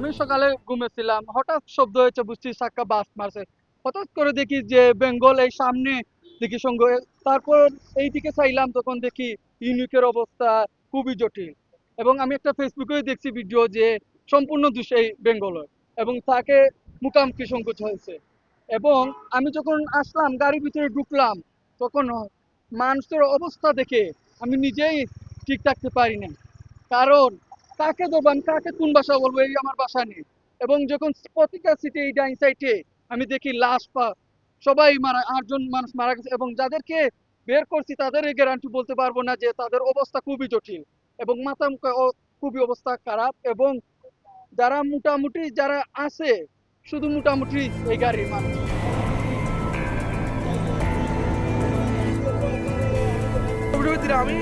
আমি সকালে ঘুমেছিলাম, হঠাৎ শব্দ হয়েছে, বুঝছি চাক্কা বাস মারছে। হঠাৎ করে দেখি যে বেঙ্গল এই সামনে দেখি সঙ্গে, তারপর এইদিকে চাইলাম, তখন দেখি ইউনিকের অবস্থা খুবই জটিল। এবং আমি একটা ফেসবুকে দেখছি ভিডিও যে সম্পূর্ণ দোষ এই বেঙ্গলের, এবং তাকে মুখামুখি সংকোচ হয়েছে। এবং আমি যখন আসলাম গাড়ির ভিতরে ঢুকলাম, তখন মানুষের অবস্থা দেখে আমি নিজেই ঠিক থাকতে পারি না। কারণ কাকে দেবো আমি, কাকে কোন ভাষা বলবো, এই আমার ভাষা নেই। এবং যখন প্রতিটা সিটে এই ডাইন সাইডে আমি দেখি লাশ পা, সবাই মারা, 8 জন মানুষ মারা গেছে। এবং যাদেরকে বের করছি তাদের গ্যারান্টি বলতে পারবো না, যে তাদের অবস্থা খুবই জটিল এবং মাথা মুখে খুবই অবস্থা খারাপ। এবং যারা মোটামুটি যারা আছে, শুধু মোটামুটি এই গাড়ির মানুষ। আমি